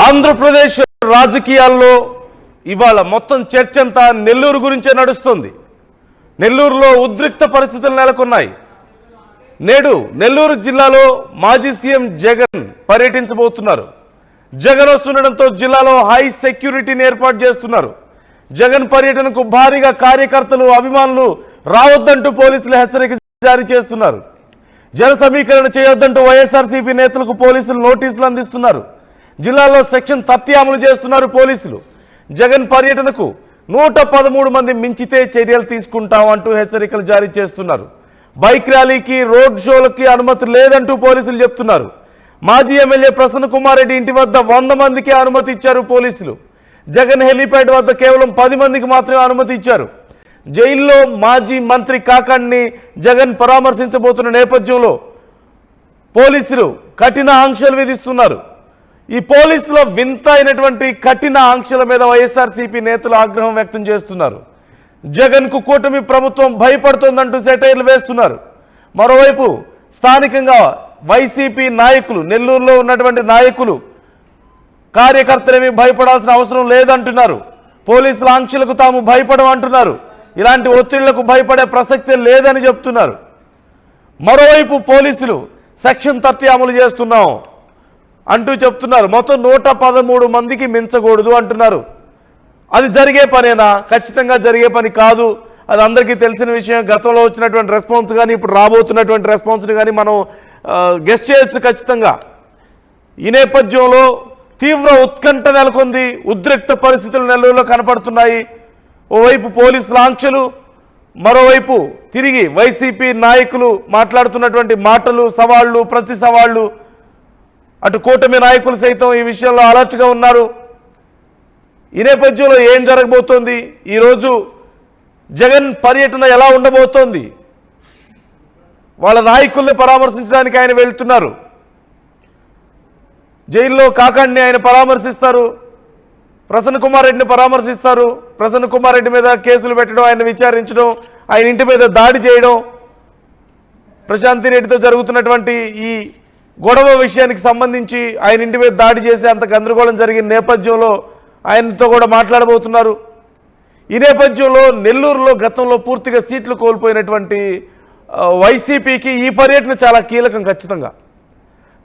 ఆంధ్రప్రదేశ్ రాజకీయాల్లో ఇవాళ మొత్తం చర్చ అంతా నెల్లూరు గురించే నడుస్తుంది. నెల్లూరులో ఉద్రిక్త పరిస్థితులు నెలకొన్నాయి. నేడు నెల్లూరు జిల్లాలో మాజీ సీఎం జగన్ పర్యటించబోతున్నారు. జగన్ వస్తుండటంతో జిల్లాలో హై సెక్యూరిటీని ఏర్పాటు చేస్తున్నారు. జగన్ పర్యటనకు భారీగా కార్యకర్తలు, అభిమానులు రావద్దంటూ పోలీసులు హెచ్చరిక జారీ చేస్తున్నారు. జన సమీకరణ చేయొద్దంటూ వైఎస్ఆర్సీపీ నేతలకు పోలీసులు నోటీసులు అందిస్తున్నారు. జిల్లాలో సెక్షన్ 30 అమలు చేస్తున్నారు పోలీసులు. జగన్ పర్యటనకు 113 మంది మించితే చర్యలు తీసుకుంటామంటూ హెచ్చరికలు జారీ చేస్తున్నారు. బైక్ ర్యాలీకి, రోడ్ షోలకి అనుమతి లేదంటూ పోలీసులు చెప్తున్నారు. మాజీ ఎమ్మెల్యే ప్రసన్న కుమార్ రెడ్డి ఇంటి వద్ద 100 మందికి అనుమతి ఇచ్చారు పోలీసులు. జగన్ హెలీప్యాడ్ వద్ద కేవలం 10 మందికి మాత్రమే అనుమతి ఇచ్చారు. జైల్లో మాజీ మంత్రి కాకాణ్ణి జగన్ పరామర్శించబోతున్న నేపథ్యంలో పోలీసులు కఠిన ఆంక్షలు విధిస్తున్నారు. ఈ పోలీసుల వింత అయినటువంటి కఠిన ఆంక్షల మీద వైఎస్ఆర్సీపీ నేతలు ఆగ్రహం వ్యక్తం చేస్తున్నారు. జగన్ కు కూటమి ప్రభుత్వం భయపడుతోందంటూ సెటైర్లు వేస్తున్నారు. మరోవైపు స్థానికంగా వైసీపీ నాయకులు, నెల్లూరులో ఉన్నటువంటి నాయకులు, కార్యకర్తలేమీ భయపడాల్సిన అవసరం లేదంటున్నారు. పోలీసుల ఆంక్షలకు తాము భయపడమంటున్నారు. ఇలాంటి ఒత్తిళ్లకు భయపడే ప్రసక్తే లేదని చెప్తున్నారు. మరోవైపు పోలీసులు సెక్షన్ 30 అమలు చేస్తున్నాం అంటూ చెప్తున్నారు. మొత్తం 113 మందికి మించకూడదు అంటున్నారు. అది జరిగే పనేనా? ఖచ్చితంగా జరిగే పని కాదు. అది అందరికీ తెలిసిన విషయం. గతంలో వచ్చినటువంటి రెస్పాన్స్ కానీ ఇప్పుడు రాబోతున్నటువంటి రెస్పాన్స్ని కానీ మనం గెస్ చేయొచ్చు ఖచ్చితంగా. ఈ నేపథ్యంలో తీవ్ర ఉత్కంఠ నెలకొంది. ఉద్రిక్త పరిస్థితులు నెల్లూరులో కనపడుతున్నాయి. ఓవైపు పోలీసుల ఆంక్షలు, మరోవైపు తిరిగి వైసీపీ నాయకులు మాట్లాడుతున్నటువంటి మాటలు, సవాళ్లు, ప్రతి సవాళ్లు. అటు కూటమి నాయకులు సైతం ఈ విషయంలో అలర్ట్గా ఉన్నారు. ఈ నేపథ్యంలో ఏం జరగబోతోంది? ఈరోజు జగన్ పర్యటన ఎలా ఉండబోతోంది? వాళ్ళ నాయకుల్ని పరామర్శించడానికి ఆయన వెళ్తున్నారు. జైల్లో కాకాణ్ణి ఆయన పరామర్శిస్తారు. ప్రసన్న కుమార్ రెడ్డిని పరామర్శిస్తారు. ప్రసన్న కుమార్ రెడ్డి మీద కేసులు పెట్టడం, ఆయన విచారించడం, ఆయన ఇంటి మీద దాడి చేయడం, ప్రశాంతి రెడ్డితో జరుగుతున్నటువంటి ఈ గొడవ విషయానికి సంబంధించి ఆయన ఇంటి మీద దాడి చేసి అంత గందరగోళం జరిగిన నేపథ్యంలో ఆయనతో కూడా మాట్లాడబోతున్నారు. ఈ నేపథ్యంలో నెల్లూరులో గతంలో పూర్తిగా సీట్లు కోల్పోయినటువంటి వైసీపీకి ఈ పర్యటన చాలా కీలకం. ఖచ్చితంగా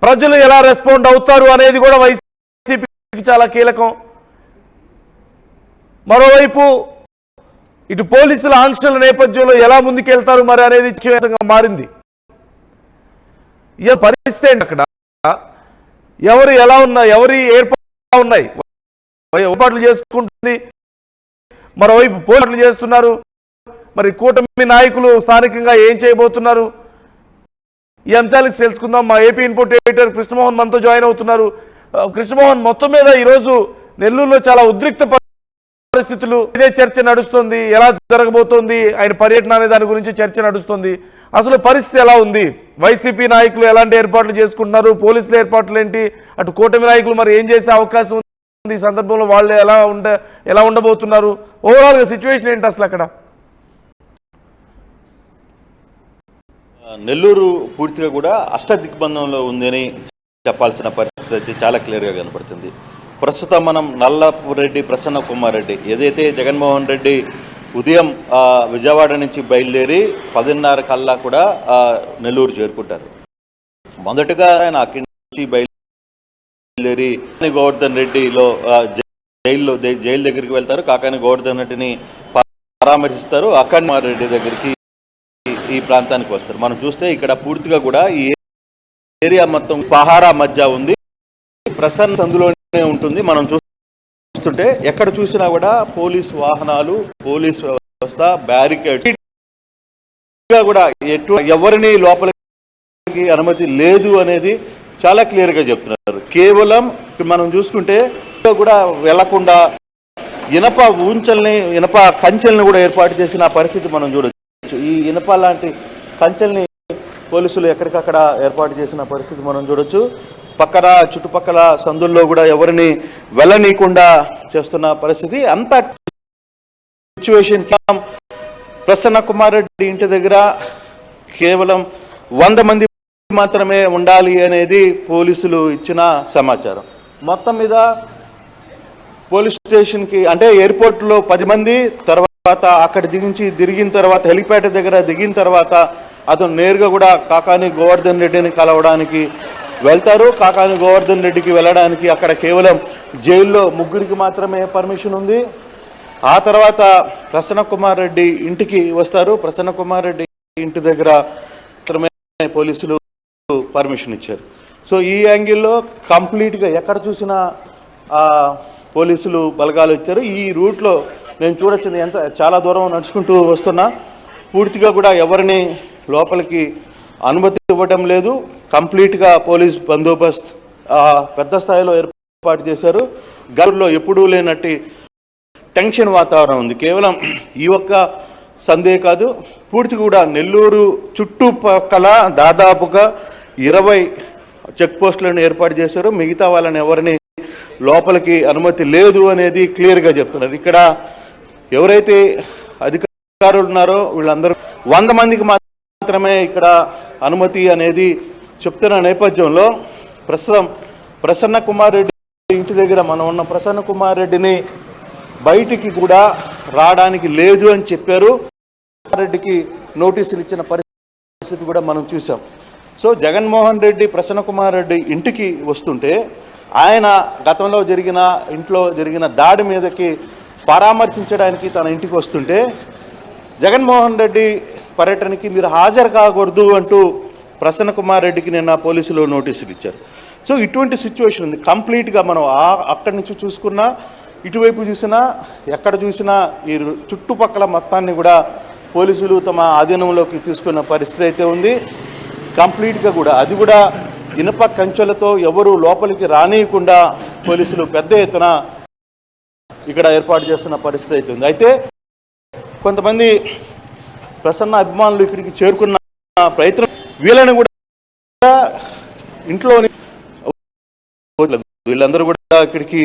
ప్రజలు ఎలా రెస్పాండ్ అవుతారు అనేది కూడా వైసీపీకి చాలా కీలకం. మరోవైపు ఇటు పోలీసుల ఆంక్షల నేపథ్యంలో ఎలా ముందుకెళ్తారు మరి అనేది చర్చగా మారింది. ఈ పరిస్థితి ఏంటి? అక్కడ ఎవరు ఎలా ఉన్నారు, ఎవరి ఏర్పాట్లు ఉన్నాయి, ఏర్పాట్లు చేసుకుంటుంది, మరోవైపు పోలీసులు చేస్తున్నారు. మరి కూటమి నాయకులు స్థానికంగా ఏం చేయబోతున్నారు? ఈ అంశాలకు తెలుసుకుందాం. మా ఏపీ ఇన్పుట్ ఎడిటర్ కృష్ణమోహన్ మనతో జాయిన్ అవుతున్నారు. కృష్ణమోహన్, మొత్తం మీద ఈరోజు నెల్లూరులో చాలా ఉద్రిక్త పరిస్థితులు, ఇదే చర్చ నడుస్తుంది. ఎలా జరగబోతోంది ఆయన పర్యటన అనే దాని గురించి చర్చ నడుస్తుంది. అసలు పరిస్థితి ఎలా ఉంది? వైసీపీ నాయకులు ఎలాంటి ఏర్పాట్లు చేసుకుంటున్నారు? పోలీసుల ఏర్పాట్లు ఏంటి? అటు కూటమి నాయకులు మరి ఏం చేసే అవకాశం ఉంది? ఈ సందర్భంలో వాళ్ళు ఎలా ఉండబోతున్నారు? ఓవరాల్ గా సిచ్యువేషన్ ఏంటి అసలు అక్కడ? నెల్లూరు పూర్తిగా కూడా అష్టదిగ్బంధంలో ఉందని చెప్పాల్సిన పరిస్థితి అయితే చాలా క్లియర్గా కనపడుతుంది. ప్రస్తుతం మనం నల్లపురెడ్డి ప్రసన్న కుమార్ రెడ్డి, ఏదైతే జగన్మోహన్ రెడ్డి ఉదయం విజయవాడ నుంచి బయలుదేరి 10:30 కల్లా కూడా నెల్లూరు చేరుకుంటారు. మొదటగా ఆయన అక్కడి నుంచి బయలుదేరి గోవర్ధన్ రెడ్డిలో జైలు దగ్గరికి వెళ్తారు. కాకాని గోవర్ధన్ రెడ్డిని పరామర్శిస్తారు. అక్కడి కుమార్ రెడ్డి దగ్గరికి ఈ ప్రాంతానికి వస్తారు. మనం చూస్తే ఇక్కడ పూర్తిగా కూడా ఈ ఏరియా మొత్తం పహారా మధ్య ఉంది. ప్రసన్న సందులోనే ఉంటుంది. మనం చూస్తుంటే ఎక్కడ చూసినా కూడా పోలీస్ వాహనాలు, పోలీస్ వ్యవస్థ, బ్యారికేడ్ కూడా ఎవరిని లోపలికి అనుమతి లేదు అనేది చాలా క్లియర్గా చెప్తున్నారు. కేవలం మనం చూసుకుంటే కూడా వెళ్లకుండా ఇనప ఊంచల్ని, ఇనప కంచెల్ని కూడా ఏర్పాటు చేసిన పరిస్థితి మనం చూడొచ్చు. ఈ ఇనప లాంటి కంచెల్ని పోలీసులు ఎక్కడికక్కడ ఏర్పాటు చేసిన పరిస్థితి మనం చూడొచ్చు. పక్కన చుట్టుపక్కల సందుల్లో కూడా ఎవరిని వెళ్ళనీయకుండా చేస్తున్న పరిస్థితి. అంత సిచ్యువేషన్ ప్రసన్న కుమార్ రెడ్డి ఇంటి దగ్గర కేవలం 100 మంది మాత్రమే ఉండాలి అనేది పోలీసులు ఇచ్చిన సమాచారం. మొత్తం మీద పోలీస్ స్టేషన్కి అంటే ఎయిర్పోర్ట్లో 10 మంది, తర్వాత అక్కడ దిగిన తర్వాత హెలిప్యాడ్ దగ్గర దిగిన తర్వాత అతను నేరుగా కూడా కాకాని గోవర్ధన్ రెడ్డిని కలవడానికి వెళ్తారు. కాకాని గోవర్ధన్ రెడ్డికి వెళ్ళడానికి అక్కడ కేవలం జైల్లో 3 మాత్రమే పర్మిషన్ ఉంది. ఆ తర్వాత ప్రసన్న కుమార్ రెడ్డి ఇంటికి వస్తారు. ప్రసన్న కుమార్ రెడ్డి ఇంటి దగ్గర మాత్రమే పోలీసులు పర్మిషన్ ఇచ్చారు. సో ఈ యాంగిల్లో కంప్లీట్గా ఎక్కడ చూసినా పోలీసులు బలగాలు ఇచ్చారు. ఈ రూట్లో నేను చూడొచ్చింది, చాలా దూరం నడుచుకుంటూ వస్తున్నా, పూర్తిగా కూడా ఎవరిని లోపలికి అనుమతి ఇవ్వడం లేదు. కంప్లీట్గా పోలీస్ బందోబస్తు పెద్ద స్థాయిలో ఏర్పాటు చేశారు. గతంలో ఎప్పుడూ లేనట్టు టెన్షన్ వాతావరణం ఉంది. కేవలం ఈ ఒక్క సందే కాదు, పూర్తి కూడా నెల్లూరు చుట్టుపక్కల దాదాపుగా 20 చెక్ పోస్టులను ఏర్పాటు చేశారు. మిగతా వాళ్ళని ఎవరిని లోపలికి అనుమతి లేదు అనేది క్లియర్గా చెప్తున్నారు. ఇక్కడ ఎవరైతే అధికారులు ఉన్నారో వీళ్ళందరూ 100 మందికి మాత్రమే ఇక్కడ అనుమతి అనేది చెప్తున్న నేపథ్యంలో ప్రస్తుతం ప్రసన్న కుమార్ రెడ్డి ఇంటి దగ్గర మనం ఉన్న ప్రసన్న కుమార్ రెడ్డిని బయటికి కూడా రావడానికి లేదు అని చెప్పారు. రెడ్డికి నోటీసులు ఇచ్చిన పరిస్థితి కూడా మనం చూసాం. సో జగన్మోహన్ రెడ్డి ప్రసన్న కుమార్ రెడ్డి ఇంటికి వస్తుంటే ఆయన గతంలో ఇంట్లో జరిగిన దాడి మీదకి పరామర్శించడానికి తన ఇంటికి వస్తుంటే జగన్మోహన్ రెడ్డి పర్యటనకి మీరు హాజరు కాకూడదు అంటూ ప్రసన్న కుమార్ రెడ్డికి నిన్న పోలీసులు నోటీసులు ఇచ్చారు. సో ఇటువంటి సిచ్యువేషన్ ఉంది. కంప్లీట్గా మనం అక్కడి నుంచి చూసుకున్నా, ఇటువైపు చూసినా, ఎక్కడ చూసినా ఈ చుట్టుపక్కల మొత్తాన్ని కూడా పోలీసులు తమ ఆధీనంలోకి తీసుకున్న పరిస్థితి అయితే ఉంది. కంప్లీట్గా కూడా అది కూడా ఇనుప కంచెలతో ఎవరు లోపలికి రానియకుండా పోలీసులు పెద్ద ఎత్తున ఇక్కడ ఏర్పాటు చేస్తున్న పరిస్థితి అయితే ఉంది. అయితే కొంతమంది ప్రసన్న అభిమానులు ఇక్కడికి చేరుకున్న ప్రయత్నం, వీళ్ళని కూడా ఇంట్లోని వీళ్ళందరూ కూడా ఇక్కడికి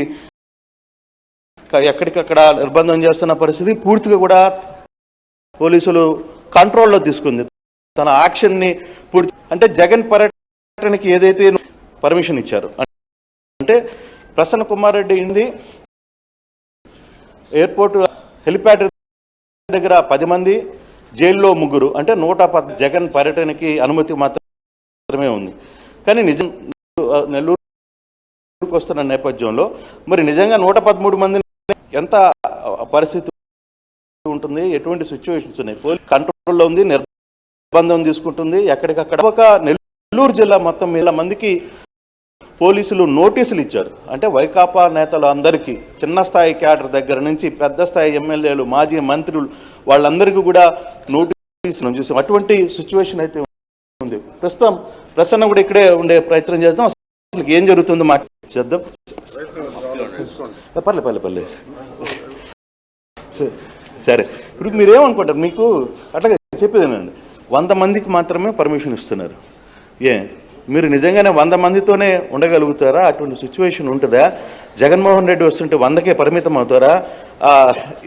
ఎక్కడికక్కడ నిర్బంధం చేస్తున్న పరిస్థితి పూర్తిగా కూడా పోలీసులు కంట్రోల్లో తీసుకుంది. తన యాక్షన్ని పూర్తి అంటే జగన్ పర్యటనకి ఏదైతే పర్మిషన్ ఇచ్చారు అంటే ప్రసన్న కుమార్ రెడ్డి ఇంది ఎయిర్పోర్ట్ హెలిప్యాడ్ దగ్గర 10 మంది, జైల్లో 3 అంటే 110 జగన్ పర్యటనకి అనుమతి మాత్రమే ఉంది. కానీ నిజం నెల్లూరుకు వస్తున్న నేపథ్యంలో మరి నిజంగా 113 మంది ఎంత పరిస్థితి ఉంటుంది, ఎటువంటి సిచ్యువేషన్స్ ఉన్నాయి, పోలీస్ కంట్రోల్లో ఉంది, నిర్బంధం తీసుకుంటుంది. ఎక్కడికక్కడ ఒక నెల్లూరు జిల్లా మొత్తం 1000 మందికి పోలీసులు నోటీసులు ఇచ్చారు. అంటే వైకాపా నేతలు అందరికీ, చిన్న స్థాయి క్యాడర్ దగ్గర నుంచి పెద్ద స్థాయి ఎమ్మెల్యేలు, మాజీ మంత్రులు, వాళ్ళందరికీ కూడా నోటీసులు చూసాం. అటువంటి సిచ్యువేషన్ అయితే ఉంది. ప్రస్తుతం ప్రసన్న కూడా ఇక్కడే ఉండే ప్రయత్నం చేద్దాం. అసలు ఏం జరుగుతుందో మాట చేద్దాం. పర్లే సరే, ఇప్పుడు మీరేమనుకుంటారు? మీకు అట్లాగే చెప్పేదేనండి, 100 మందికి మాత్రమే పర్మిషన్ ఇస్తున్నారు. మీరు నిజంగానే 100 మందితోనే ఉండగలుగుతారా? అటువంటి సిచ్యువేషన్ ఉంటుందా? జగన్మోహన్ రెడ్డి వస్తుంటే 100కే పరిమితం అవుతారా?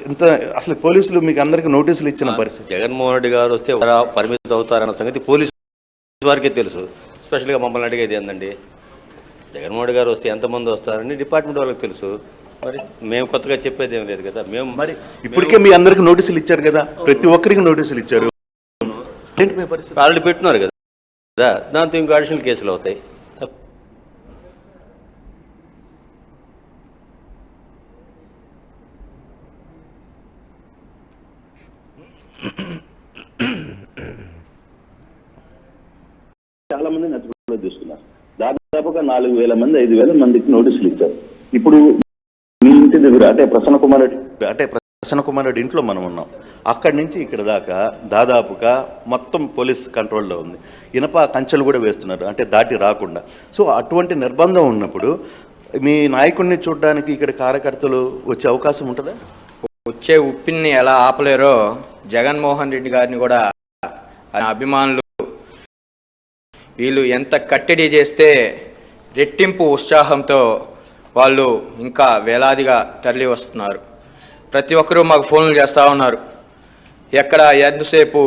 ఇంత అసలు పోలీసులు మీకు అందరికీ నోటీసులు ఇచ్చిన పరిస్థితి. జగన్మోహన్ రెడ్డి గారు వస్తే పరిమితం అవుతారన్న సంగతి పోలీసు వారికే తెలుసు. స్పెషల్గా మమ్మల్ని అడిగేది ఏంటండి, జగన్మోహన్ రెడ్డి గారు వస్తే ఎంతమంది వస్తారని డిపార్ట్మెంట్ వాళ్ళకి తెలుసు. మరి మేము కొత్తగా చెప్పేది ఏం లేదు కదా. మేము మరి ఇప్పటికే మీ అందరికి నోటీసులు ఇచ్చారు కదా, ప్రతి ఒక్కరికి నోటీసులు ఇచ్చారు. ఆల్రెడీ పెట్టున్నారు కదా, దాంతో ఇంకో అడిషనల్ కేసులు అవుతాయి. చాలా మంది నచ్చుకోవడం చూస్తున్నారు. దాదాపుగా 4000 మంది 5000 మందికి నోటీసులు ఇచ్చారు. ఇప్పుడు మీ ఇంటి దగ్గర అంటే ప్రసన్న కుమార్ రెడ్డి ఇంట్లో మనం ఉన్నాం. అక్కడి నుంచి ఇక్కడ దాకా దాదాపుగా మొత్తం పోలీస్ కంట్రోల్లో ఉంది. ఇనప కంచెలు కూడా వేస్తున్నారు, అంటే దాటి రాకుండా. సో అటువంటి నిర్బంధం ఉన్నప్పుడు మీ నాయకుడిని చూడడానికి ఇక్కడ కార్యకర్తలు వచ్చే అవకాశం ఉంటుందా? వచ్చే ఉప్పిని ఎలా ఆపలేరో జగన్మోహన్ రెడ్డి గారిని కూడా అభిమానులు వీళ్ళు ఎంత కట్టడి చేస్తే రెట్టింపు ఉత్సాహంతో వాళ్ళు ఇంకా వేలాదిగా తరలి వస్తున్నారు. ప్రతి ఒక్కరూ మాకు ఫోన్లు చేస్తూ ఉన్నారు. ఎక్కడ ఎంతసేపు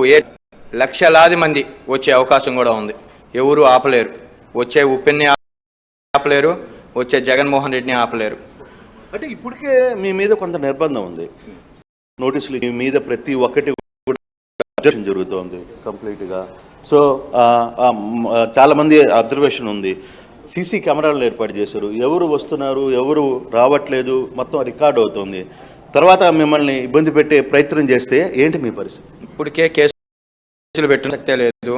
లక్షలాది మంది వచ్చే అవకాశం కూడా ఉంది. ఎవరు ఆపలేరు, వచ్చే ఉప్పిని ఆపలేరు, వచ్చే జగన్మోహన్ రెడ్డిని ఆపలేరు. అంటే ఇప్పటికే మీ మీద కొంత నిర్బంధం ఉంది, నోటీసులు మీ మీద ప్రతి ఒక్కటి కూడా అబ్జర్వేషన్ జరుగుతోంది కంప్లీట్గా. సో చాలామంది అబ్జర్వేషన్ ఉంది, సీసీ కెమెరాలు ఏర్పాటు చేశారు, ఎవరు వస్తున్నారు ఎవరు రావట్లేదు మొత్తం రికార్డ్ అవుతుంది. తర్వాత మిమ్మల్ని ఇబ్బంది పెట్టే ప్రయత్నం చేస్తే ఏంటి మీ పరిస్థితి? ఇప్పటికే కేసులు పెట్టిన ప్రసక్తే లేదు,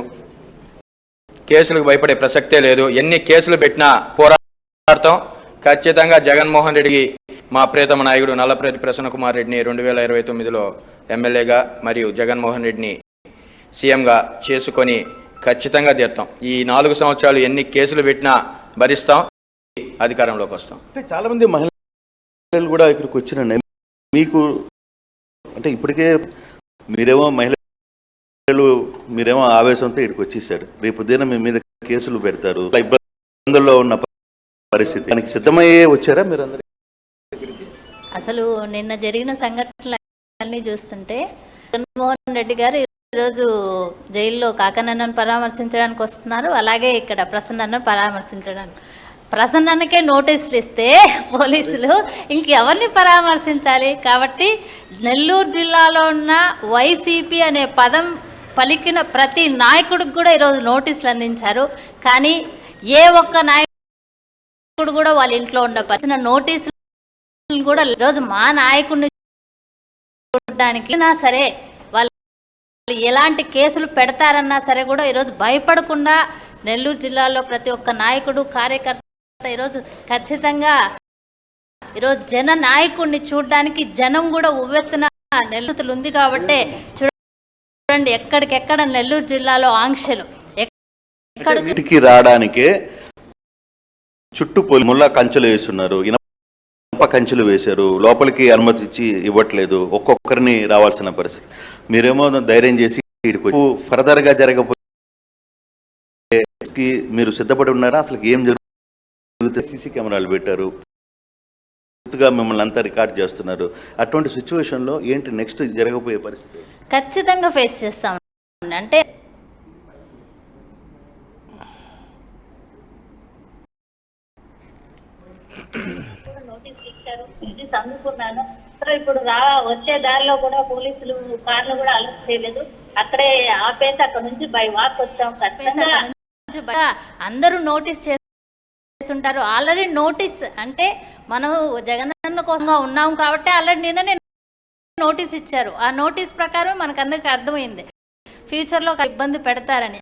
కేసులకు భయపడే ప్రసక్తే లేదు. ఎన్ని కేసులు పెట్టినా పోరాడతాం. ఖచ్చితంగా జగన్మోహన్ రెడ్డికి మా ప్రియతమ నాయకుడు నల్లప్రెడ్డి ప్రసన్న కుమార్ రెడ్డిని 2029లో ఎమ్మెల్యేగా మరియు జగన్మోహన్ రెడ్డిని సీఎంగా చేసుకొని ఖచ్చితంగా తీరుతాం. ఈ 4 సంవత్సరాలు ఎన్ని కేసులు పెట్టినా భరిస్తాం, అధికారంలోకి వస్తాం. అంటే చాలామంది మహిళలు కూడా ఇక్కడికి వచ్చిన మీకు అంటే ఇప్పటికే మీరేమో ఆవేశంతో ఇక్కడికి వచ్చేసారు, రేపు ఉదయం మీ మీద కేసులు పెడతారు, ఇబ్బందుల్లో ఉన్న పరిస్థితి, దానికి సిద్ధమయ్యే వచ్చారా మీరందరూ? అసలు నిన్న జరిగిన సంఘటనలన్నీ చూస్తుంటే జగన్మోహన్ రెడ్డి గారు ఈరోజు జైల్లో కాకనన్నను పరామర్శించడానికి వస్తున్నారు, అలాగే ఇక్కడ ప్రసన్నను పరామర్శించడానికి. ప్రసన్నకే నోటీసులు ఇస్తే పోలీసులు ఇంకెవరిని పరామర్శించాలి? కాబట్టి నెల్లూరు జిల్లాలో ఉన్న వైసీపీ అనే పదం పలికిన ప్రతి నాయకుడికి కూడా ఈరోజు నోటీసులు అందించారు. కానీ ఏ ఒక్క నాయకుడు కూడా వాళ్ళ ఇంట్లో ఉన్న నోటీసులు కూడా ఈరోజు మా నాయకుడిని చూడడానికి సరే, వాళ్ళు ఎలాంటి కేసులు పెడతారన్నా సరే కూడా ఈరోజు భయపడకుండా నెల్లూరు జిల్లాలో ప్రతి ఒక్క నాయకుడు కార్యకర్త ఈరోజు ఖచ్చితంగా ఈరోజు జన నాయకుడిని చూడడానికి జనం కూడా ఉవ్వెత్తున నెల్లూరు ఉంది. కాబట్టి చూడండి, ఎక్కడికెక్కడ నెల్లూరు జిల్లాలో ఆంక్షలు ఇంటికి రావడానికే చుట్టూ ముళ్ళ కంచెలు వేస్తున్నారు, ఇనప కంచెలు వేశారు, లోపలికి అనుమతి ఇచ్చి ఇవ్వట్లేదు, ఒక్కొక్కరిని రావాల్సిన పరిస్థితి. మీరేమో ధైర్యం చేసి ఫర్దర్గా జరగకపోతే మీరు సిద్ధపడి ఉన్నారా? అసలు ఏం జరుగుతుంది? సీసీ కెమెరాలు పెట్టారు, పూర్తిగా మిమ్మల్ని అంతా రికార్డ్ చేస్తున్నారు. అటువంటి సిచ్యువేషన్లో ఏంటి నెక్స్ట్ జరగబోయే పరిస్థితి? ఖచ్చితంగా ఫేస్ చేస్తాం. అంటే అందుకున్నాను. ఇప్పుడు వచ్చే దారిలో కూడా పోలీసులు కార్లు కూడా అలర్ట్ చేయలేదు, అక్కడే ఆపేసి అక్కడ నుంచి బై వాక్ వచ్చాం. అందరూ నోటీస్ చేస్తుంటారు. ఆల్రెడీ నోటీస్ అంటే మనం జగనన్న కోసంగా ఉన్నాం కాబట్టి ఆల్రెడీ నిన్ననే నోటీస్ ఇచ్చారు. ఆ నోటీస్ ప్రకారం మనకందరికి అర్థమైంది ఫ్యూచర్లో ఒక ఇబ్బంది పెడతారని.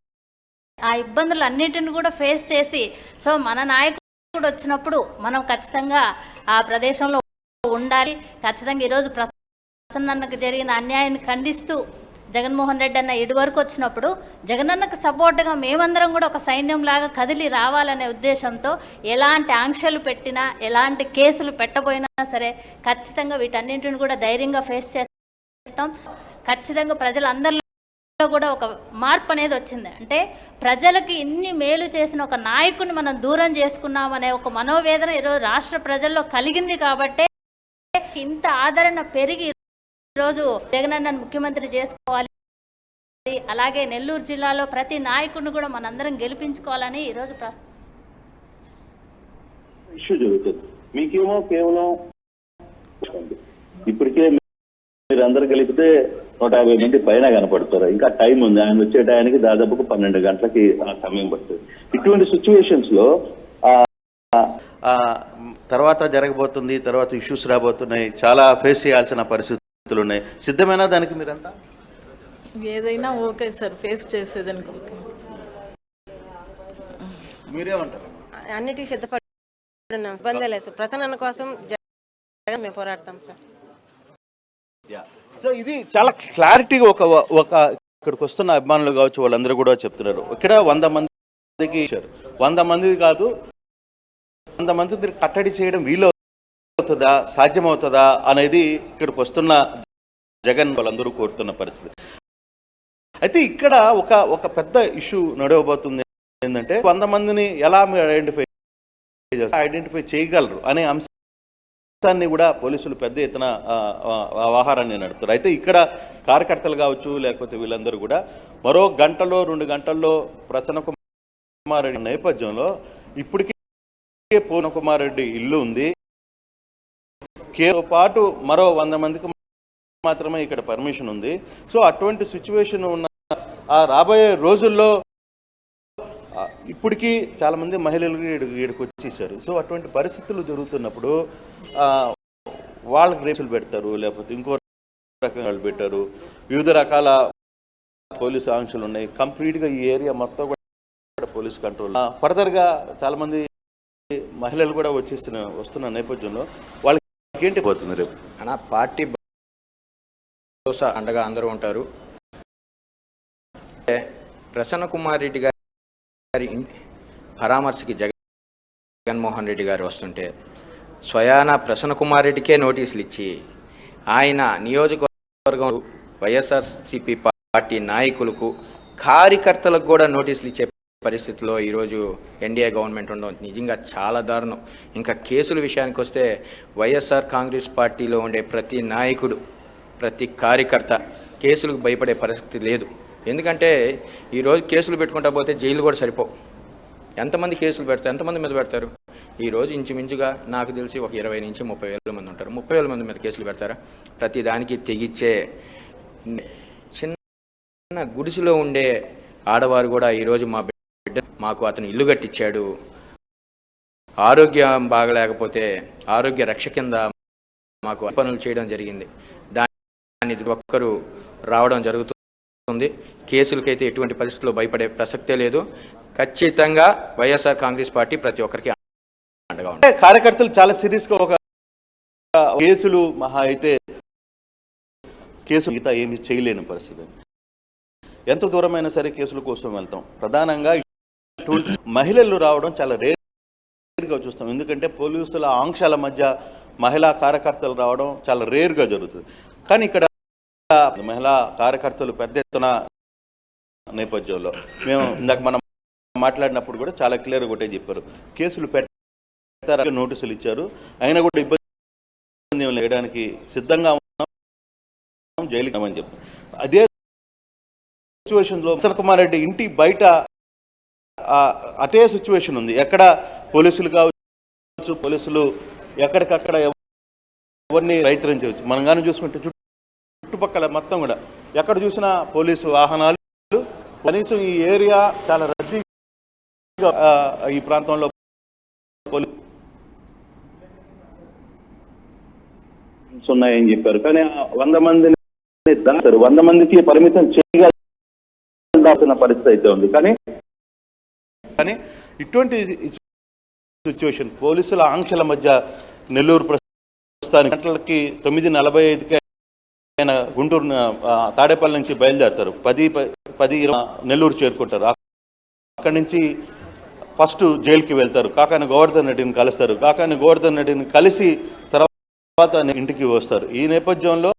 ఆ ఇబ్బందులు అన్నిటిని కూడా ఫేస్ చేసి సో మన నాయకుడు వచ్చినప్పుడు మనం ఖచ్చితంగా ఆ ప్రదేశంలో ఉండాలి. ఖచ్చితంగా ఈరోజు ప్రసన్నకు జరిగిన అన్యాయాన్ని ఖండిస్తూ జగన్మోహన్ రెడ్డి అన్న ఇటు వరకు వచ్చినప్పుడు జగనన్నకు సపోర్ట్గా మేమందరం కూడా ఒక సైన్యం లాగా కదిలి రావాలనే ఉద్దేశంతో ఎలాంటి ఆంక్షలు పెట్టినా ఎలాంటి కేసులు పెట్టబోయినా సరే ఖచ్చితంగా వీటన్నింటిని కూడా ధైర్యంగా ఫేస్ చేస్తాం. ఖచ్చితంగా ప్రజలందరిలో కూడా ఒక మార్పు అనేది వచ్చింది. అంటే ప్రజలకి ఇన్ని మేలు చేసిన ఒక నాయకుని మనం దూరం చేసుకున్నామనే ఒక మనోవేదన ఈరోజు రాష్ట్ర ప్రజల్లో కలిగింది. కాబట్టే ఇంత ఆదరణ పెరిగి ఈరోజు జగనన్నను ముఖ్యమంత్రి చేసుకోవాలి, అలాగే నెల్లూరు జిల్లాలో ప్రతి నాయకుడిని కూడా మనందరం గెలిపించుకోవాలని ఈరోజు ఇష్యూ జరుగుతుంది. మీకేమో కేవలం ఇప్పటికే మీరందరూ కలిపితే 150 మంది పైన కనపడతారు. ఇంకా టైం ఉంది, ఆయన వచ్చే టయానికి దాదాపుగా 12 గంటలకి సమయం పడుతుంది. ఇటువంటి సిచ్యువేషన్స్ లో తర్వాత జరగబోతుంది, తర్వాత ఇష్యూస్ రాబోతున్నాయి, చాలా ఫేస్ చేయాల్సిన పరిస్థితులు ఉన్నాయి. సిద్ధమేనా దానికి మీరంతా? ఏదైనా ఓకే సార్, ఫేస్ చేసేదానికి ఓకే. మీరేమంటారు? అన్నిటికీ సిద్ధపడున్నాం, ఇబ్బంది లేదు సార్. ప్రసన్న కోసం జగన్ మేము పోరాడతాం సార్. సో ఇది చాలా క్లారిటీగా ఒక ఇక్కడికి వస్తున్న అభిమానులు కావచ్చు వాళ్ళందరూ కూడా చెప్తున్నారు. ఇక్కడ 100 మందికి ఇచ్చారు, 100 మంది కాదు 100 మంది కట్టడి చేయడం వీలవుతుందా, సాధ్యమవుతుందా అనేది ఇక్కడికి వస్తున్న జగన్ వాళ్ళందరూ కోరుతున్న పరిస్థితి. అయితే ఇక్కడ ఒక పెద్ద ఇష్యూ నడవబోతుంది. ఏంటంటే 100 మందిని ఎలా మీరు ఐడెంటిఫై చేయగలరు అనే అంశాన్ని కూడా పోలీసులు పెద్ద ఎత్తున వ్యవహారాన్ని నడుపుతారు. అయితే ఇక్కడ కార్యకర్తలు కావచ్చు లేకపోతే వీళ్ళందరూ కూడా మరో గంటలో 2 గంటల్లో ప్రసన్న కుమార్ రెడ్డి నేపథ్యంలో ఇప్పటికీ పూర్ణ కుమార్ రెడ్డి ఇల్లు ఉంది. కేతో పాటు మరో 100 మందికి మాత్రమే ఇక్కడ పర్మిషన్ ఉంది. సో అటువంటి సిచ్యువేషన్ ఉన్న రాబోయే రోజుల్లో ఇప్పటికీ చాలామంది మహిళలు ఈడకు వచ్చేసారు. సో అటువంటి పరిస్థితులు జరుగుతున్నప్పుడు వాళ్ళకి రేపులు పెడతారు, లేకపోతే ఇంకో రకంగా పెట్టారు. వివిధ రకాల పోలీసు ఆంక్షలు ఉన్నాయి. కంప్లీట్గా ఈ ఏరియా మొత్తం కూడా పోలీస్ కంట్రోల్. ఫర్దర్గా చాలామంది మహిళలు కూడా వస్తున్న నేపథ్యంలో వాళ్ళకి ఏంటి పోతుంది రేపు అన్న పార్టీ అండగా అందరూ ఉంటారు. ప్రసన్న కుమార్ రెడ్డి గారి పరామర్శకి జగన్మోహన్ రెడ్డి గారు వస్తుంటే స్వయాన ప్రసన్న కుమార్ రెడ్డికే నోటీసులు ఇచ్చి ఆయన నియోజకవర్గం వైఎస్ఆర్సీపీ పార్టీ నాయకులకు కార్యకర్తలకు కూడా నోటీసులు ఇచ్చే పరిస్థితిలో ఈరోజు ఎన్డీఏ గవర్నమెంట్ ఉండడం నిజంగా చాలా దారుణం. ఇంకా కేసుల విషయానికి వస్తే వైఎస్ఆర్ కాంగ్రెస్ పార్టీలో ఉండే ప్రతి నాయకుడు, ప్రతి కార్యకర్త కేసులకు భయపడే పరిస్థితి లేదు. ఎందుకంటే ఈరోజు కేసులు పెట్టుకుంటా పోతే జైలు కూడా సరిపోవు. ఎంతమంది కేసులు పెడతారు, ఎంతమంది మీద పెడతారు? ఈరోజు ఇంచుమించుగా నాకు తెలిసి ఒక 20 నుంచి 30,000 మంది ఉంటారు. 30,000 మంది మీద కేసులు పెడతారా? ప్రతి దానికి తెగిచ్చే చిన్న గుడిసెలో ఉండే ఆడవారు కూడా ఈరోజు మా బిడ్డ మాకు అతను ఇల్లు కట్టించాడు, ఆరోగ్యం బాగలేకపోతే ఆరోగ్య రక్ష కింద మాకు పనులు చేయడం జరిగింది, దాన్ని ఒక్కరు రావడం జరుగుతుంది. కేసులకైతే ఎటువంటి పరిస్థితుల్లో భయపడే ప్రసక్తే లేదు. ఖచ్చితంగా వైఎస్ఆర్ కాంగ్రెస్ పార్టీ ప్రతి ఒక్కరికి అండగా ఉంది. కార్యకర్తలు చాలా సీరియస్గా ఒక కేసులు మహా అయితే కేసు మిగతా ఏమి చేయలేని పరిస్థితి. ఎంత దూరమైనా సరే కేసుల కోసం వెళ్తాం. ప్రధానంగా మహిళలు రావడం చాలా రేర్గా చూస్తాం. ఎందుకంటే పోలీసుల ఆంక్షల మధ్య మహిళా కార్యకర్తలు రావడం చాలా రేర్గా జరుగుతుంది. కానీ ఇక్కడ మహిళా కార్యకర్తలు పెద్ద ఎత్తున నేపథ్యంలో మేము ఇందాక మనం మాట్లాడినప్పుడు కూడా చాలా క్లియర్గా ఒకటే చెప్పారు, కేసులు పెడతారు, నోటీసులు ఇచ్చారు, అయినా కూడా ఇబ్బంది వేయడానికి సిద్ధంగా ఉన్నాం, జైలుకి అని చెప్పారు. అదే సిచ్యువేషన్లో ప్రసన్న కుమార్ రెడ్డి ఇంటి బయట అటే సిచ్యువేషన్ ఉంది. ఎక్కడ పోలీసులు కావచ్చు, పోలీసులు ఎక్కడికక్కడ ఎవరిని రైతులను చేయవచ్చు. మనం కానీ చూసుకుంటే చుట్టుపక్కల మొత్తం కూడా ఎక్కడ చూసినా పోలీసు వాహనాలు. కనీసం ఈ ఏరియా చాలా రద్దీగా ఈ ప్రాంతంలో ఉన్నాయని చెప్పారు. కానీ 100 మందిని 100 మందికి పరిమితం చేయగలిగిన పరిస్థితి అయితే ఉంది. కానీ ఇటువంటి సిచ్యువేషన్ పోలీసుల ఆంక్షల మధ్య నెల్లూరు ప్రస్తుతానికి గంటలకి 9:45కి ఆయన గుంటూరు తాడేపల్లి నుంచి బయలుదేరుతారు. 10:20 నెల్లూరు చేరుకుంటారు. అక్కడి నుంచి ఫస్ట్ జైలుకి వెళ్తారు. కాకాని గోవర్ధన్ రెడ్డిని కలుస్తారు. కాకాని గోవర్ధన్ రెడ్డిని కలిసి తర్వాత ఇంటికి వస్తారు. ఈ నేపథ్యంలో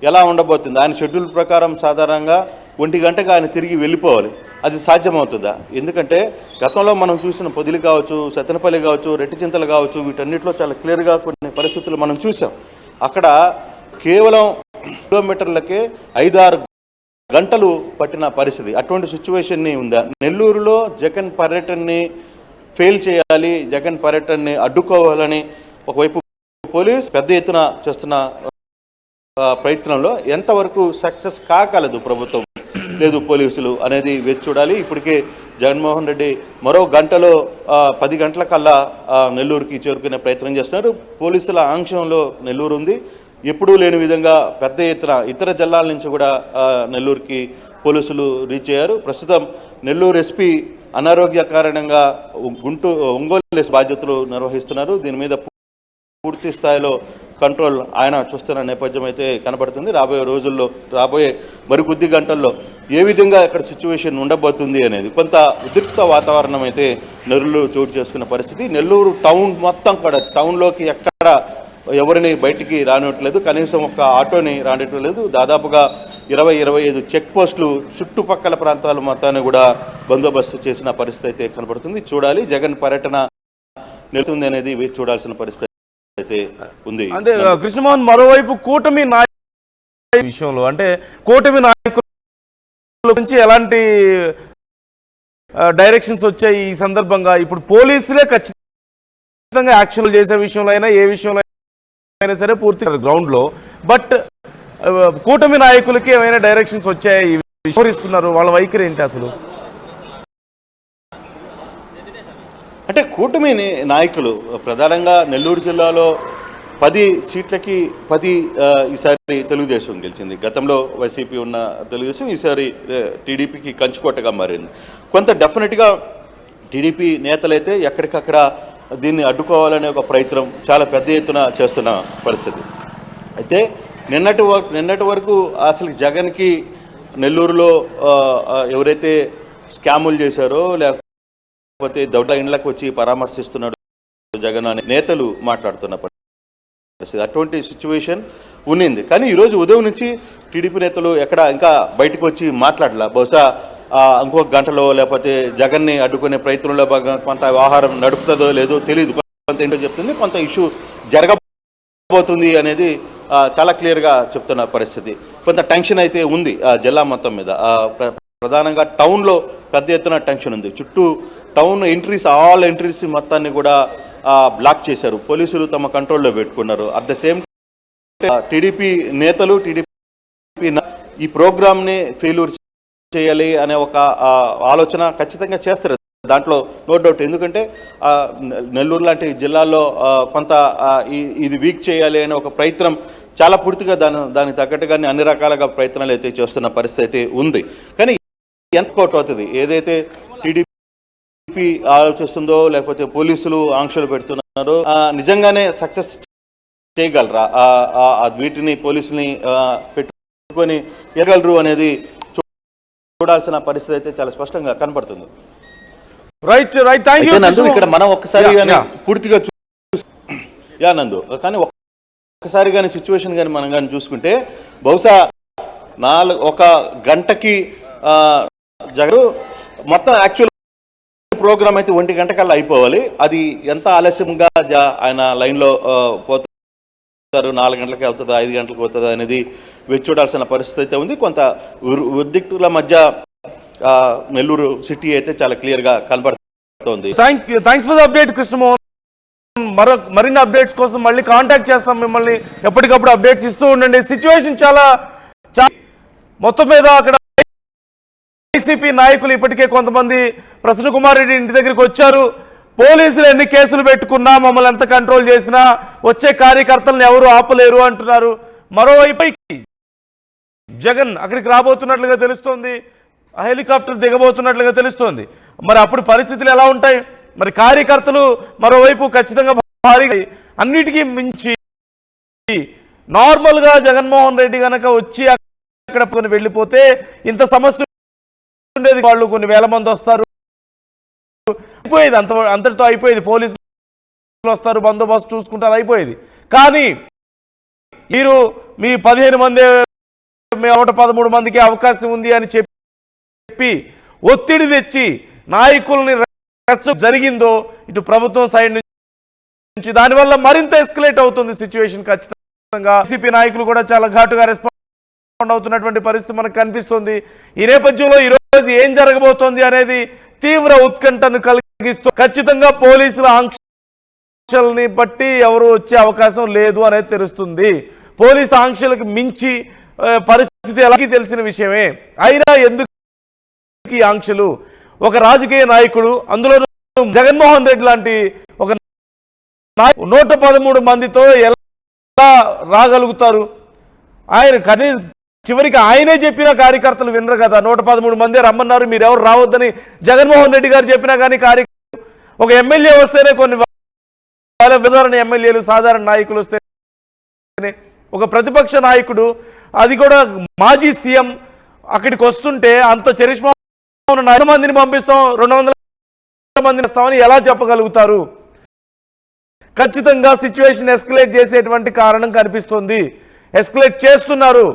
ఎలా ఉండబోతుంది? ఆయన షెడ్యూల్ ప్రకారం సాధారణంగా 1 గంటగా ఆయన తిరిగి వెళ్ళిపోవాలి. అది సాధ్యమవుతుందా? ఎందుకంటే గతంలో మనం చూసిన పొదిలి కావచ్చు, సత్తెనపల్లి కావచ్చు, రెట్టిచింతలు కావచ్చు, వీటన్నిటిలో చాలా క్లియర్గా కొన్ని పరిస్థితులు మనం చూసాం. అక్కడ కేవలం కిలోమీటర్లకే 5-6 గంటలు పట్టిన పరిస్థితి. అటువంటి సిచ్యువేషన్ని ఉందా? నెల్లూరులో జగన్ పర్యటనని ఫెయిల్ చేయాలి, జగన్ పర్యటనని అడ్డుకోవాలని ఒకవైపు పోలీస్ పెద్ద ఎత్తున చేస్తున్న ప్రయత్నంలో ఎంతవరకు సక్సెస్ కాగలదు ప్రభుత్వం లేదు పోలీసులు అనేది వేచి చూడాలి. ఇప్పటికే జగన్మోహన్ రెడ్డి మరో గంటలో 10 గంటల కల్లా నెల్లూరుకి చేరుకునే ప్రయత్నం చేస్తున్నారు. పోలీసుల ఆంక్షంలో నెల్లూరు ఉంది. ఎప్పుడూ లేని విధంగా పెద్ద ఎత్తున ఇతర జిల్లాల నుంచి కూడా నెల్లూరుకి పోలీసులు రీచ్ అయ్యారు. ప్రస్తుతం నెల్లూరు ఎస్పీ అనారోగ్య కారణంగా ఒంగోలు బాధ్యతలు నిర్వహిస్తున్నారు. దీని మీద పూర్తి స్థాయిలో కంట్రోల్ ఆయన చూస్తున్న నేపథ్యం అయితే కనబడుతుంది. రాబోయే రోజుల్లో, రాబోయే మరికొద్ది గంటల్లో ఏ విధంగా ఇక్కడ సిచ్యువేషన్ ఉండబోతుంది అనేది కొంత ఉద్రిక్త వాతావరణం అయితే నెల్లూరు చోటు చేసుకున్న పరిస్థితి. నెల్లూరు టౌన్ మొత్తం కూడా టౌన్లోకి ఎక్కడ ఎవరిని బయటికి రానివ్వట్లేదు, కనీసం ఒక్క ఆటోని రానివ్వట్లేదు. దాదాపుగా 20-25 చెక్ పోస్టులు చుట్టుపక్కల ప్రాంతాల మొత్తాన్ని కూడా బందోబస్తు చేసిన పరిస్థితి అయితే కనబడుతుంది. చూడాలి జగన్ పర్యటన నిలుతుంది అనేది వేచి చూడాల్సిన పరిస్థితి అయితే ఉంది. అంటే కృష్ణమోహన్, మరోవైపు కూటమి నాయకుల విషయంలో అంటే కూటమి నాయకుల నుంచి ఎలాంటి డైరెక్షన్స్ వచ్చాయి ఈ సందర్భంగా? ఇప్పుడు పోలీసులే ఖచ్చితంగా ఖచ్చితంగా యాక్షన్ చేసే విషయంలో అయినా ఏ విషయంలో అయినా సరే పూర్తి గ్రౌండ్లో. బట్ కూటమి నాయకులకి ఏమైనా డైరెక్షన్స్ వచ్చాయి వివరిస్తున్నారు, వాళ్ళ వైఖరి ఏంటి అసలు? అంటే కూటమి నాయకులు ప్రధానంగా నెల్లూరు జిల్లాలో 10 సీట్లకి 10 ఈసారి తెలుగుదేశం గెలిచింది. గతంలో వైసీపీ ఉన్న తెలుగుదేశం ఈసారి టీడీపీకి కంచుకోటగా మారింది. కొంత డెఫినెట్గా టీడీపీ నేతలైతే ఎక్కడికక్కడ దీన్ని అడ్డుకోవాలనే ఒక ప్రయత్నం చాలా పెద్ద ఎత్తున చేస్తున్న పరిస్థితి. అయితే నిన్నటి వరకు అసలు జగన్కి నెల్లూరులో ఎవరైతే స్కాములు చేశారో లేకపోతే దొడ్డ ఇండ్లకు వచ్చి పరామర్శిస్తున్నాడు జగన్ అనే నేతలు మాట్లాడుతున్న పరిస్థితి, అటువంటి సిచ్యువేషన్ ఉన్నింది. కానీ ఈరోజు ఉదయం నుంచి టీడీపీ నేతలు ఎక్కడ ఇంకా బయటకు వచ్చి మాట్లాడలా. బహుశా ఇంకొక గంటలో లేకపోతే జగన్ని అడ్డుకునే ప్రయత్నంలో భాగంగా కొంత వ్యవహారం నడుపుతుందో లేదో తెలియదు. కొంత ఏంటో చెప్తుంది, కొంత ఇష్యూ జరగబోతుంది అనేది చాలా క్లియర్గా చెప్తున్న పరిస్థితి. కొంత టెన్షన్ అయితే ఉంది జిల్లా మొత్తం మీద. ప్రధానంగా టౌన్లో పెద్ద ఎత్తున టెన్షన్ ఉంది. చుట్టూ టౌన్ ఎంట్రీస్, ఆల్ ఎంట్రీస్ మొత్తాన్ని కూడా బ్లాక్ చేశారు. పోలీసులు తమ కంట్రోల్లో పెట్టుకున్నారు. అట్ ద సేమ్ టీడీపీ నేతలు టీడీపీ ఈ ప్రోగ్రామ్ని ఫెయిల్యూర్ చేయాలి అనే ఒక ఆలోచన ఖచ్చితంగా చేస్తారు. దాంట్లో నో డౌట్. ఎందుకంటే నెల్లూరు లాంటి జిల్లాల్లో కొంత ఇది వీక్ చేయాలి అనే ఒక ప్రయత్నం చాలా పూర్తిగా దానికి తగ్గట్టుగానే అన్ని రకాలుగా ప్రయత్నాలు అయితే చేస్తున్న పరిస్థితి అయితే ఉంది. కానీ ఎంత కోట్ అవుతుంది ఏదైతే టీడీపీ ఆలోచిస్తుందో లేకపోతే పోలీసులు ఆంక్షలు పెడుతున్నారో నిజంగానే సక్సెస్ చేయగలరా, వీటిని పోలీసుని పెట్టుకొని ఎగలరు అనేది చూడాల్సిన పరిస్థితి అయితే చాలా స్పష్టంగా కనపడుతుంది. రైట్ రైట్ థ్యాంక్ యూ నందు. ఇక్కడ మనం ఒక్కసారి కానీ పూర్తిగా నందు కానీ ఒక్కసారి కానీ సిచ్యువేషన్ కానీ మనం కానీ చూసుకుంటే బహుశా ఒక గంటకి జగన్ మొత్తం యాక్చువల్ ప్రోగ్రామ్ అయితే 1 గంటకల్లా అయిపోవాలి. అది ఎంత ఆలస్యంగా ఆయన లైన్లో పోతారు, 4 గంటలకి అవుతుందా 5 గంటలకు అవుతుందా అనేది వేచి చూడాల్సిన పరిస్థితి అయితే ఉంది. కొంత ఉద్రిక్తుల మధ్య నెల్లూరు సిటీ అయితే చాలా క్లియర్గా కనబడుతోంది. Thanks for the update Krishnamohan. మరిన్ని అప్డేట్స్ కోసం మళ్ళీ కాంటాక్ట్ చేస్తాం మిమ్మల్ని. ఎప్పటికప్పుడు అప్డేట్స్ ఇస్తూ ఉండండి. సిచ్యువేషన్ చాలా మొత్తం మీద అక్కడ వైసీపీ నాయకులు ఇప్పటికే కొంతమంది ప్రసన్న కుమార్ రెడ్డి ఇంటి దగ్గరికి వచ్చారు. పోలీసులు ఎన్ని కేసులు పెట్టుకున్నా, మమ్మల్ని ఎంత కంట్రోల్ చేసినా వచ్చే కార్యకర్తలను ఎవరు ఆపలేరు అంటున్నారు. మరోవైపు జగన్ అక్కడికి రాబోతున్నట్లుగా తెలుస్తోంది, హెలికాప్టర్ దిగబోతున్నట్లుగా తెలుస్తోంది. మరి అప్పుడు పరిస్థితులు ఎలా ఉంటాయి? మరి కార్యకర్తలు మరోవైపు ఖచ్చితంగా భారీగా అన్నిటికీ మించి నార్మల్గా జగన్మోహన్ రెడ్డి కనుక వచ్చి అక్కడ వెళ్ళిపోతే ఇంత సమస్య ఉండేది. వాళ్ళు కొన్ని వేల మంది వస్తారు, అయిపోయేది, అంతటితో అయిపోయేది. పోలీసులు వస్తారు, బందోబస్తు చూసుకుంటారు, అయిపోయేది. కానీ మీరు మీ 15 మంది 113 మందికి అవకాశం ఉంది అని చెప్పి ఒత్తిడి తెచ్చి నాయకుల్ని జరిగిందో ఇటు ప్రభుత్వం సైడ్ నుంచి, దానివల్ల మరింత ఎస్కలేట్ అవుతుంది సిచ్యువేషన్. ఖచ్చితంగా వైసీపీ నాయకులు కూడా చాలా ఘాటుగా రెస్పాండ్ అవుతున్నటువంటి పరిస్థితి మనకు కనిపిస్తుంది. ఈ నేపథ్యంలో ఈరోజు ఏం జరగబోతోంది అనేది తీవ్ర ఉత్కంఠను కలిగిస్తూ, ఖచ్చితంగా పోలీసుల ఆంక్షల్ని బట్టి ఎవరు వచ్చే అవకాశం లేదు అనేది తెలుస్తుంది. పోలీసు ఆంక్షలకు మించి పరిస్థితి ఎలాగీ తెలిసిన విషయమే. అయినా ఎందుకు ఈ ఆంక్షలు? ఒక రాజకీయ నాయకుడు, అందులో జగన్మోహన్ రెడ్డి లాంటి ఒక 113 మందితో ఎలా రాగలుగుతారు? ఆయన కనీసం చివరికి ఆయనే చెప్పిన కార్యకర్తలు వినరు కదా. 113 మంది రమ్మన్నారు, మీరు ఎవరు రావద్దని జగన్మోహన్ రెడ్డి గారు చెప్పినా కానీ కార్యకర్తలు, ఒక ఎమ్మెల్యే వస్తేనే, కొన్ని విధారణ ఎమ్మెల్యేలు సాధారణ నాయకులు వస్తేనే, ఒక ప్రతిపక్ష నాయకుడు, అది కూడా మాజీ సీఎం అక్కడికి వస్తుంటే అంత చరిష్మా ఉన్న 100 మందిని పంపిస్తాం, 200 మందిని ఇస్తామని ఎలా చెప్పగలుగుతారు? ఖచ్చితంగా సిచ్యువేషన్ ఎస్కలేట్ చేసేటువంటి కారణం కనిపిస్తుంది. ఎస్కలేట్ చేస్తున్నారు.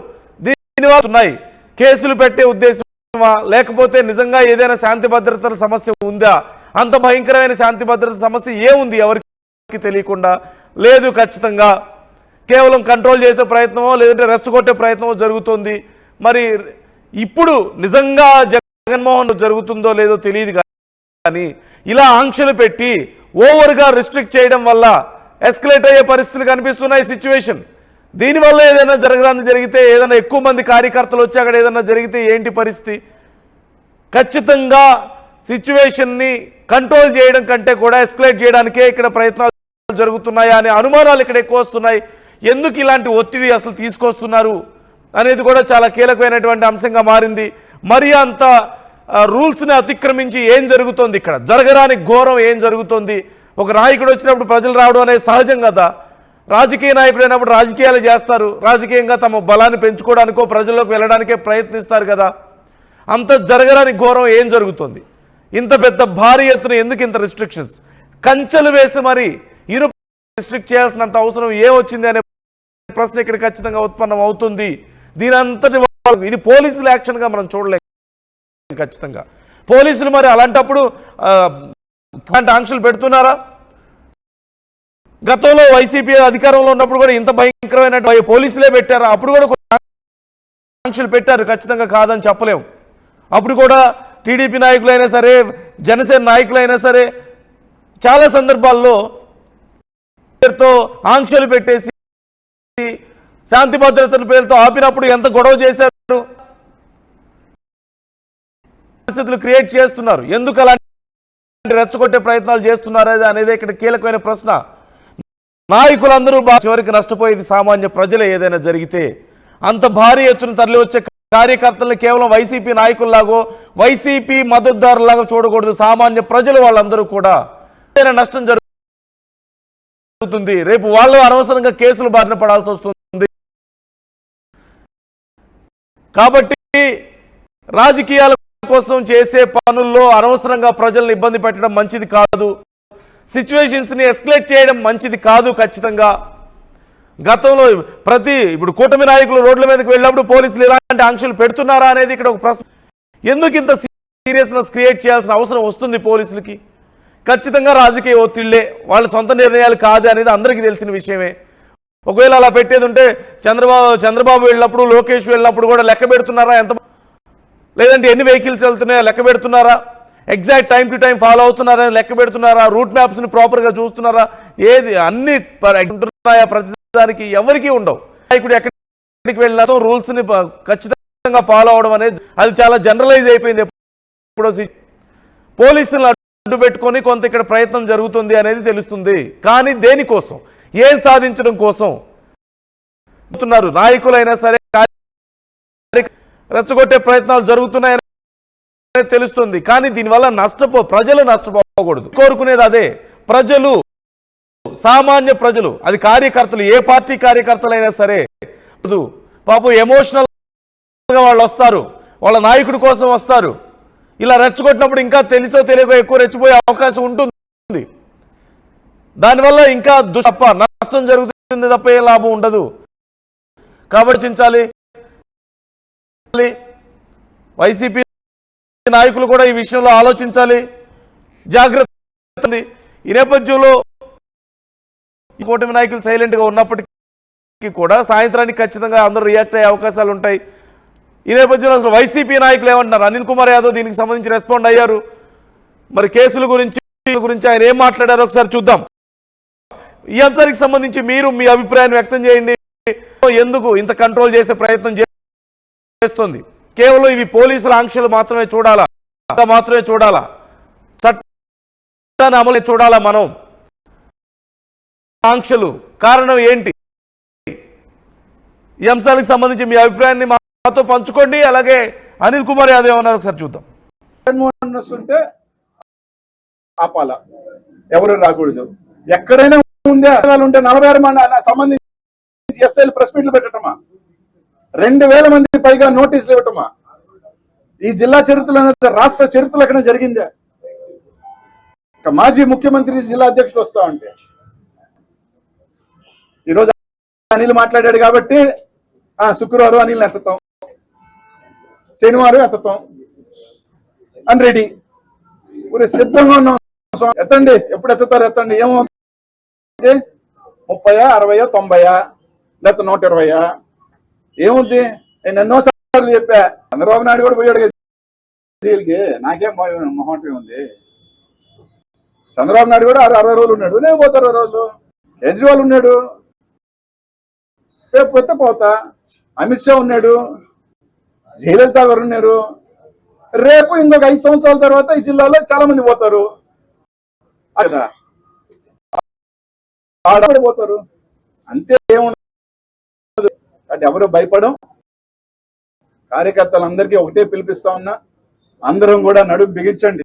దీనివల్ల ఉన్నాయి కేసులు పెట్టే ఉద్దేశమా, లేకపోతే నిజంగా ఏదైనా శాంతి భద్రతల సమస్య ఉందా? అంత భయంకరమైన శాంతి భద్రత సమస్య ఏముంది ఎవరికి తెలియకుండా లేదు. ఖచ్చితంగా కేవలం కంట్రోల్ చేసే ప్రయత్నమో లేదంటే రెచ్చగొట్టే ప్రయత్నమో జరుగుతుంది. మరి ఇప్పుడు నిజంగా జగన్మోహన్ జరుగుతుందో లేదో తెలియదు. కానీ ఇలా ఆంక్షలు పెట్టి ఓవర్గా రిస్ట్రిక్ట్ చేయడం వల్ల ఎస్కలేట్ అయ్యే పరిస్థితులు కనిపిస్తున్నాయి సిచ్యువేషన్. దీనివల్ల ఏదైనా జరిగితే, ఏదైనా ఎక్కువ మంది కార్యకర్తలు వచ్చి అక్కడ ఏదైనా జరిగితే ఏంటి పరిస్థితి? ఖచ్చితంగా సిచ్యువేషన్ని కంట్రోల్ చేయడం కంటే కూడా ఎస్కలేట్ చేయడానికే ఇక్కడ ప్రయత్నాలు జరుగుతున్నాయా అనే అనుమానాలు ఇక్కడ ఎక్కువ వస్తున్నాయి. ఎందుకు ఇలాంటి ఒత్తిడి అసలు తీసుకొస్తున్నారు అనేది కూడా చాలా కీలకమైనటువంటి అంశంగా మారింది. మరి అంత రూల్స్ని అతిక్రమించి ఏం జరుగుతోంది, ఇక్కడ జరగరాని ఘోరం ఏం జరుగుతోంది? ఒక నాయకుడు వచ్చినప్పుడు ప్రజలు రావడం అనేది సహజం కదా. రాజకీయ నాయకుడు అయినప్పుడు రాజకీయాలు చేస్తారు, రాజకీయంగా తమ బలాన్ని పెంచుకోవడానికో ప్రజల్లోకి వెళ్ళడానికే ప్రయత్నిస్తారు కదా. అంత జరగరాని ఘోరం ఏం జరుగుతుంది? ఇంత పెద్ద భారీ ఎత్తున ఎందుకు ఇంత రిస్ట్రిక్షన్స్? కంచెలు వేసి మరి ఇరు రిస్ట్రిక్ట్ చేయాల్సినంత అవసరం ఏమొచ్చింది అనే ప్రశ్న ఇక్కడ ఖచ్చితంగా ఉత్పన్నం అవుతుంది. దీని అంతటి ఇది పోలీసుల యాక్షన్గా మనం చూడలేం. ఖచ్చితంగా పోలీసులు మరి అలాంటప్పుడు అలాంటి ఆంక్షలు పెడుతున్నారా? గతంలో వైసీపీ అధికారంలో ఉన్నప్పుడు కూడా ఇంత భయంకరమైన పోలీసులే పెట్టారా? అప్పుడు కూడా ఆంక్షలు పెట్టారు, ఖచ్చితంగా కాదని చెప్పలేము. అప్పుడు కూడా టీడీపీ నాయకులైనా సరే, జనసేన నాయకులైనా సరే చాలా సందర్భాల్లో పేరుతో ఆంక్షలు పెట్టేసి శాంతి భద్రతల పేరుతో ఆపినప్పుడు ఎంత గొడవ చేశారు, పరిస్థితులు క్రియేట్ చేస్తున్నారు. ఎందుకు అలాంటి రెచ్చగొట్టే ప్రయత్నాలు చేస్తున్నారు అనేది ఇక్కడ కీలకమైన ప్రశ్న. నాయకులందరూ చివరికి నష్టపోయేది సామాన్య ప్రజలే. ఏదైనా జరిగితే అంత భారీ ఎత్తున తరలి వచ్చే కార్యకర్తలను కేవలం వైసీపీ నాయకుల్లాగో వైసీపీ మద్దతుదారులాగా చూడకూడదు. సామాన్య ప్రజలు వాళ్ళందరూ కూడా ఏదైనా నష్టం జరుగుతుంది, రేపు వాళ్ళు అనవసరంగా కేసులు బారిన పడాల్సి వస్తుంది. కాబట్టి రాజకీయాల కోసం చేసే పనుల్లో అనవసరంగా ప్రజలను ఇబ్బంది పెట్టడం మంచిది కాదు. సిచ్యువేషన్స్ ని ఎస్కలేట్ చేయడం మంచిది కాదు. ఖచ్చితంగా గతంలో ఇప్పుడు కూటమి నాయకులు రోడ్ల మీదకి వెళ్ళినప్పుడు పోలీసులు ఇలాంటి ఆంక్షలు పెడుతున్నారా అనేది ఇక్కడ ఒక ప్రశ్న. ఎందుకు ఇంత సీరియస్నెస్ క్రియేట్ చేయాల్సిన అవసరం వస్తుంది పోలీసులకి? ఖచ్చితంగా రాజకీయ ఒత్తిళ్లే, వాళ్ళ సొంత నిర్ణయాలు కాదు అనేది అందరికీ తెలిసిన విషయమే. ఒకవేళ అలా పెట్టేది ఉంటే చంద్రబాబు వెళ్ళినప్పుడు, లోకేష్ వెళ్ళినప్పుడు కూడా లెక్క పెడుతున్నారా? ఎంత లేదంటే ఎన్ని వెహికల్స్ వెళ్తున్నాయో లెక్క పెడుతున్నారా? Exact time to time follow అవుతున్నారా లెక్క పెడుతున్నారా? రూట్ మ్యాప్స్ని ప్రాపర్గా చూస్తున్నారా? ఏది అన్ని ఉంటున్నాయా? ప్రతిదానికి ఎవరికీ ఉండవు. నాయకుడు ఎక్కడికి వెళ్ళినా రూల్స్ని ఖచ్చితంగా ఫాలో అవడం అనేది అది చాలా జనరలైజ్ అయిపోయింది. ఎప్పుడో పోలీసులను అడ్డు పెట్టుకొని కొంత ఇక్కడ ప్రయత్నం జరుగుతుంది అనేది తెలుస్తుంది. కానీ దేనికోసం, ఏం సాధించడం కోసం నాయకులైనా సరే రెచ్చగొట్టే ప్రయత్నాలు జరుగుతున్నాయని తెలుస్తుంది. కానీ దీనివల్ల ప్రజలు నష్టపోకూడదు. కోరుకునేది అదే. ప్రజలు, సామాన్య ప్రజలు, అది కార్యకర్తలు, ఏ పార్టీ కార్యకర్తలైనా సరే పాపం ఎమోషనల్ గా వాళ్ళు వస్తారు, వాళ్ళ నాయకుడి కోసం వస్తారు. ఇలా రెచ్చగొట్టినప్పుడు ఇంకా తెలుసో తెలియకో ఎక్కువ రెచ్చిపోయే అవకాశం ఉంటుంది. దానివల్ల ఇంకా నష్టం జరుగుతుంది తప్ప ఏ లాభం ఉండదు. కాబట్టి చించాలి. వైసీపీ నాయకులు కూడా ఈ విషయంలో ఆలోచించాలి, జాగ్రత్త. ఈ నేపథ్యంలో ఈ కూటమి నాయకులు సైలెంట్ గా ఉన్నప్పటికీ కూడా సాయంత్రానికి ఖచ్చితంగా అందరూ రియాక్ట్ అయ్యే అవకాశాలు ఉంటాయి. ఈ నేపథ్యంలో అసలు వైసీపీ నాయకులు ఏమంటున్నారు? అనిల్ కుమార్ యాదవ్ దీనికి సంబంధించి రెస్పాండ్ అయ్యారు. మరి కేసుల గురించి ఆయన ఏం మాట్లాడారో ఒకసారి చూద్దాం. ఈ అంశానికి సంబంధించి మీరు మీ అభిప్రాయాన్ని వ్యక్తం చేయండి. ఎందుకు ఇంత కంట్రోల్ చేసే ప్రయత్నం చేస్తుంది? కేవలం ఇవి పోలీసుల ఆంక్షలు మాత్రమే చూడాలా? చట్టాన్ని అమలు చూడాలా మనం? ఆంక్షలు కారణం ఏంటి? ఈ అంశాలకు సంబంధించి మీ అభిప్రాయాన్ని మాతో పంచుకోండి. అలాగే అనిల్ కుమార్ యాదవ్ ఏమన్నారు ఒకసారి చూద్దాం. జగన్మోహన్ వస్తుంటే ఆపాల, ఎవరు రాకూడదు. ఎక్కడైనా ఉండే ఉంటే 46 మంది సంబంధించి ఎస్ఐలు ప్రెస్ మీట్లు పెట్టటమా, 2000 మంది పైగా నోటీసులు ఇవ్వటమా? ఈ జిల్లా చరిత్రలో, రాష్ట్ర చరిత్రలో ఎక్కడ జరిగిందే? మాజీ ముఖ్యమంత్రి జిల్లా అధ్యక్షుడు వస్తా ఉంటే ఈరోజు అనిల్ మాట్లాడాడు కాబట్టి శుక్రవారం అనిల్ ఎత్తుతాం, శనివారం ఎత్తుతాం అని రెడీ సిద్ధంగా ఉన్నాం. ఎత్తండి, ఎప్పుడు ఎత్తుతారు ఎత్తండి. ఏమవుతుంది? 30, 60, 90 లేకపోతే 120? ఏముంది? నేను ఎన్నోసార్లు చెప్పా. చంద్రబాబు నాయుడు కూడా పోయాడు జైలుకి, నాకేం మొహంటే ఉంది. చంద్రబాబు నాయుడు కూడా 60 రోజులు ఉన్నాడు, నేను పోతా 60 రోజులు. కేజ్రీవాల్ ఉన్నాడు, రేపు పోతే పోతా. అమిత్ షా ఉన్నాడు, జయలలిత గారు ఉన్నారు. రేపు ఇంకొక 5 సంవత్సరాల తర్వాత ఈ జిల్లాలో చాలా మంది పోతారు కదా, ఆడబడి పోతారు. అంతే, ఏముండదు. అంటే ఎవరు భయపడం. కార్యకర్తలందరికీ ఒకటే పిలిపిస్తా ఉన్నా, అందరం కూడా నడుము బిగించండి.